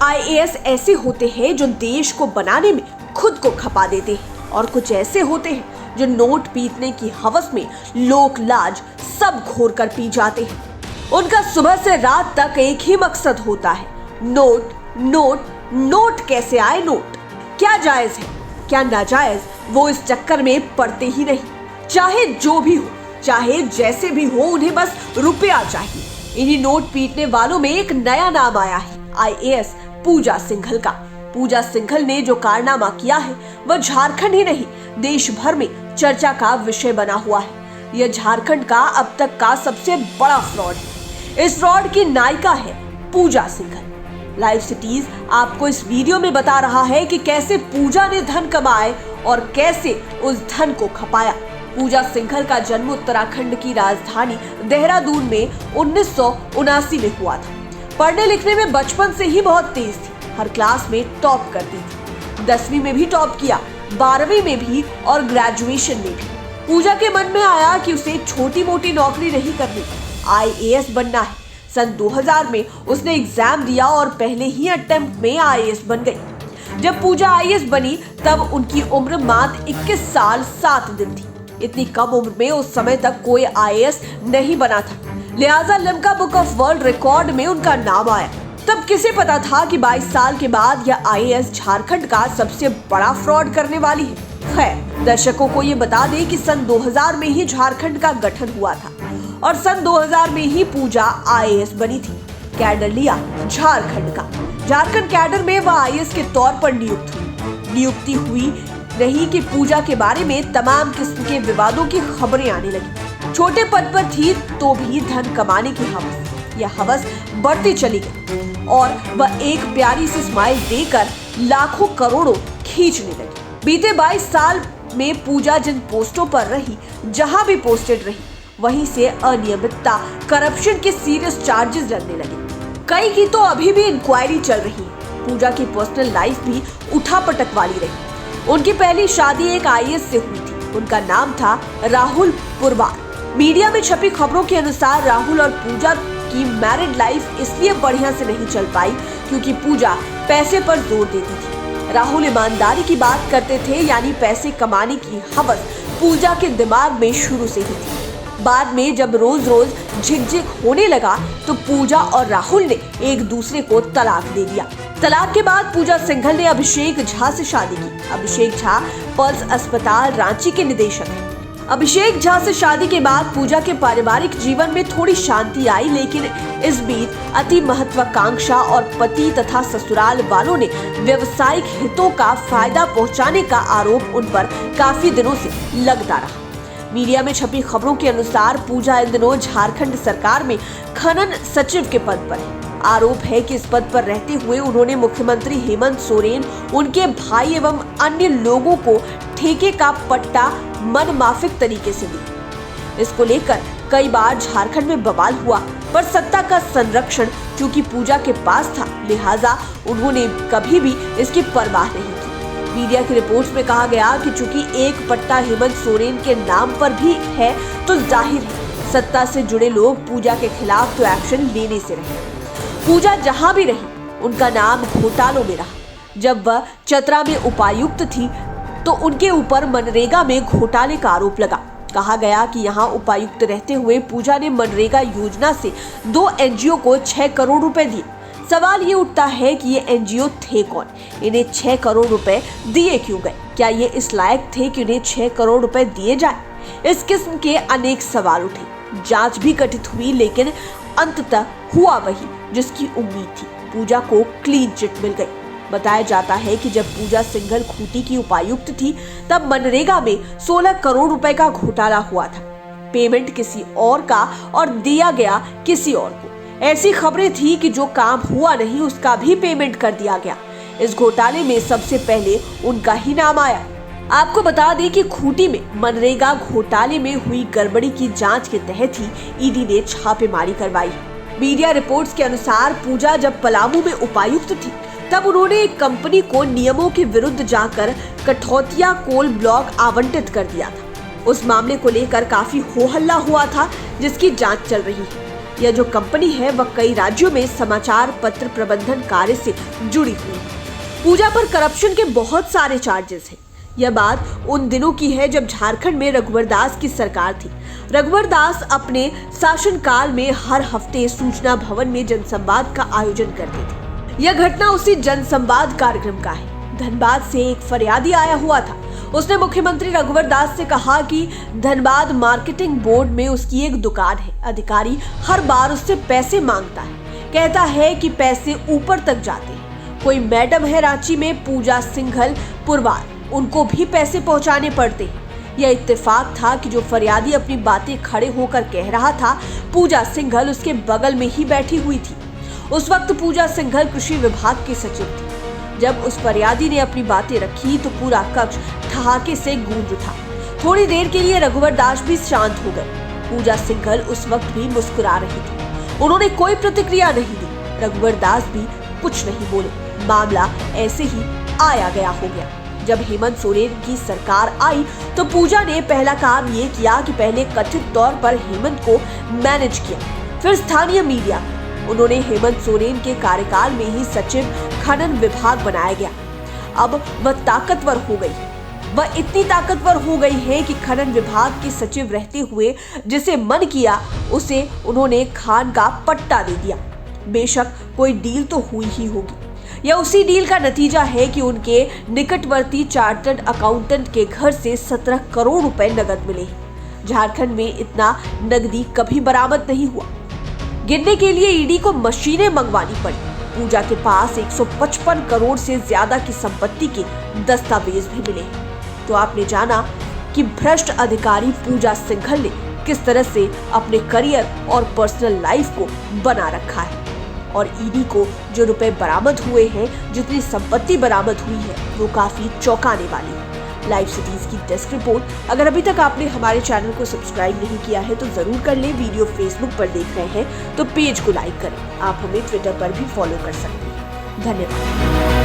IAS ऐसे होते हैं जो देश को बनाने में खुद को खपा देते हैं और कुछ ऐसे होते हैं जो नोट पीटने की हवस में लोक लाज सब घोर कर पी जाते हैं। उनका सुबह से रात तक एक ही मकसद होता है, नोट नोट नोट। कैसे आए नोट, क्या जायज है क्या नाजायज, वो इस चक्कर में पड़ते ही नहीं। चाहे जो भी हो, चाहे जैसे भी हो, उन्हें बस रुपया चाहिए। इन्हीं नोट पीटने वालों में एक नया नाम आया है, आईएएस पूजा सिंघल का। पूजा सिंघल ने जो कारनामा किया है वह झारखंड ही नहीं देश भर में चर्चा का विषय बना हुआ है। यह झारखंड का अब तक का सबसे बड़ा फ्रॉड है। इस फ्रॉड की नायिका है पूजा सिंघल। लाइव सिटीज आपको इस वीडियो में बता रहा है कि कैसे पूजा ने धन कमाए और कैसे उस धन को खपाया। पूजा सिंघल का जन्म उत्तराखंड की राजधानी देहरादून में 1979 में हुआ था। पढ़ने लिखने में बचपन से ही बहुत तेज थी, हर क्लास में टॉप करती थी। 10वीं में भी टॉप किया, 12वीं में भी और ग्रेजुएशन में भी। पूजा के मन में आया कि उसे छोटी मोटी नौकरी नहीं करनी, आईएएस बनना है। सन 2000 में उसने एग्जाम दिया और पहले ही अटेम्प्ट में आईएएस बन गई। जब पूजा आईएएस बनी तब उनकी उम्र मात्र 21 साल 7 दिन थी। इतनी कम उम्र में उस समय तक कोई आईएएस नहीं बना था, लिहाजा Limca book of world record में उनका नाम आया। तब किसे पता था कि 22 साल के बाद यह आईएएस झारखंड का सबसे बड़ा फ्रॉड करने वाली है। खैर, दर्शकों को ये बता दें कि सन 2000 में ही झारखंड का गठन हुआ था और सन 2000 में ही पूजा आईएएस बनी थी। कैडर लिया झारखंड का। झारखंड कैडर में वह आईएएस के तौर पर नियुक्ति हुई रही कि पूजा के बारे में तमाम किस्म के विवादों की खबरें आने लगी। छोटे पद पर थी तो भी धन कमाने की हवस बढ़ती चली गई और वह एक प्यारी सी स्माइल देकर लाखों करोड़ों खींचने लगी। बीते 22 साल में पूजा जिन पोस्टों पर रही, जहां भी पोस्टेड रही, वहीं से अनियमितता, करप्शन के सीरियस चार्जेस लगने लगे। कई की तो अभी भी इंक्वायरी चल रही है। पूजा की पर्सनल लाइफ भी उठापटक वाली रही। उनकी पहली शादी एक आईएएस से हुई थी। उनका नाम था राहुल पुरवार। मीडिया में छपी खबरों के अनुसार राहुल और पूजा की मैरिड लाइफ इसलिए बढ़िया से नहीं चल पाई क्योंकि पूजा पैसे पर जोर देती थी। राहुल ईमानदारी की बात करते थे, यानी पैसे कमाने की हवस पूजा के दिमाग में शुरू से ही थी। बाद में जब रोज रोज झिकझिक होने लगा तो पूजा और राहुल ने एक दूसरे को तलाक दे दिया। तलाक के बाद पूजा सिंघल ने अभिषेक झा से शादी की। अभिषेक झा पल्स अस्पताल रांची के निदेशक हैं। अभिषेक झा से शादी के बाद पूजा के पारिवारिक जीवन में थोड़ी शांति आई, लेकिन इस बीच अति महत्वाकांक्षा और पति तथा ससुराल वालों ने व्यवसायिक हितों का फायदा पहुंचाने का आरोप उन पर काफी दिनों से लगता रहा। मीडिया में छपी खबरों के अनुसार पूजा इन दिनों झारखंड सरकार में खनन सचिव के पद पर है। आरोप है कि इस पद पर रहते हुए उन्होंने मुख्यमंत्री हेमंत सोरेन, उनके भाई एवं अन्य लोगों को ठेके का पट्टा मनमाफिक तरीके से दी। इसको लेकर कई बार झारखंड में बवाल हुआ, पर सत्ता का संरक्षण चूंकि पूजा के पास था, लिहाजा उन्होंने कभी भी इसकी परवाह नहीं की। मीडिया की रिपोर्ट्स में कहा गया कि चूंकि एक पट्टा हेमंत सोरेन के नाम पर भी है तो जाहिर है सत्ता से जुड़े लोग पूजा के खिलाफ तो एक्शन लेने से रहे। पूजा जहां भी रही उनका नाम घोटालों में रहा। जब वह चतरा में उपायुक्त थी तो उनके ऊपर मनरेगा में घोटाले का आरोप लगा। कहा गया कि यहां उपायुक्त रहते हुए पूजा ने मनरेगा योजना से 2 एनजीओ को 6 करोड़ रुपए दिए। सवाल ये उठता है कि ये एनजीओ थे कौन, इन्हें 6 करोड़ रुपए दिए क्यों गए? क्या ये इस लायक थे कि उन्हें 6 करोड़ रुपए दिए जाए? इस किस्म के अनेक सवाल उठे। जांच भी गठित हुई, लेकिन अंततः हुआ वही जिसकी उम्मीद थी। पूजा को क्लीन चिट मिल गई। बताया जाता है कि जब पूजा सिंघल खूंटी की उपायुक्त थी तब मनरेगा में 16 करोड़ रुपए का घोटाला हुआ था। पेमेंट किसी और का और दिया गया किसी और को। ऐसी खबरें थी कि जो काम हुआ नहीं उसका भी पेमेंट कर दिया गया। इस घोटाले में सबसे पहले उनका ही नाम आया। आपको बता दें कि खूंटी में मनरेगा घोटाले में हुई गड़बड़ी की जांच के तहत ही ईडी ने छापेमारी करवाई। मीडिया रिपोर्ट्स के अनुसार पूजा जब पलामू में उपायुक्त थी तब उन्होंने एक कंपनी को नियमों के विरुद्ध जाकर कठौतिया कोल ब्लॉक आवंटित कर दिया था। उस मामले को लेकर काफी हो हल्ला हुआ था, जिसकी जांच चल रही है। यह जो कंपनी है वह कई राज्यों में समाचार पत्र प्रबंधन कार्य से जुड़ी हुई है। पूजा पर करप्शन के बहुत सारे चार्जेस हैं। यह बात उन दिनों की है जब झारखंड में रघुवर दास की सरकार थी। रघुवर दास अपने शासनकाल में हर हफ्ते सूचना भवन में जनसंवाद का आयोजन करते थे। यह घटना उसी जनसंवाद कार्यक्रम का है। धनबाद से एक फरियादी आया हुआ था। उसने मुख्यमंत्री रघुवर दास से कहा कि धनबाद मार्केटिंग बोर्ड में उसकी एक दुकान है। अधिकारी हर बार उससे पैसे मांगता है, कहता है कि पैसे ऊपर तक जाते हैं। कोई मैडम है रांची में, पूजा सिंघल पुरवार, उनको भी पैसे पहुंचाने पड़ते हैं। यह इत्तेफाक था कि जो फरियादी अपनी बातें खड़े होकर कह रहा था, पूजा सिंघल उसके बगल में ही बैठी हुई थी। उस वक्त पूजा सिंघल कृषि विभाग की सचिव थी। जब उस फरियादी ने अपनी बातें रखी तो पूरा कक्ष ठहाके से गूंज उठा। थोड़ी देर के लिए रघुवर दास भी शांत हो गए। पूजा सिंघल उस वक्त भी मुस्कुरा रही थी। उन्होंने कोई प्रतिक्रिया नहीं दी। रघुवर दास भी कुछ नहीं बोले। मामला ऐसे ही आया गया हो गया। जब हेमंत सोरेन की सरकार आई तो पूजा ने पहला काम ये किया कि पहले कथित तौर पर हेमंत को मैनेज किया, फिर स्थानीय मीडिया। उन्होंने हेमंत सोरेन के कार्यकाल में ही सचिव खनन विभाग बनाया गया। अब वह ताकतवर हो गई। वह इतनी ताकतवर हो गई है कि खनन विभाग के सचिव रहते हुए जिसे मन किया उसे उन्होंने खान का पट्टा दे दिया। बेशक कोई डील तो हुई ही होगी। यह उसी डील का नतीजा है कि उनके निकटवर्ती चार्टर्ड अकाउंटेंट के घर से 17 करोड़ रुपए नकद मिले। झारखंड में इतना नकदी कभी बरामद नहीं हुआ। गिनने के लिए ईडी को मशीनें मंगवानी पड़ी। पूजा के पास 155 करोड़ से ज्यादा की संपत्ति के दस्तावेज भी मिले। तो आपने जाना कि भ्रष्ट अधिकारी पूजा सिंघल ने किस तरह से अपने करियर और पर्सनल लाइफ को बना रखा है। और ईडी को जो रुपए बरामद हुए हैं, जितनी संपत्ति बरामद हुई है, वो काफी चौंकाने वाली है। लाइव सिटीज की डेस्क रिपोर्ट। अगर अभी तक आपने हमारे चैनल को सब्सक्राइब नहीं किया है तो जरूर कर लें। वीडियो फेसबुक पर देख रहे हैं तो पेज को लाइक करें। आप हमें ट्विटर पर भी फॉलो कर सकते हैं। धन्यवाद।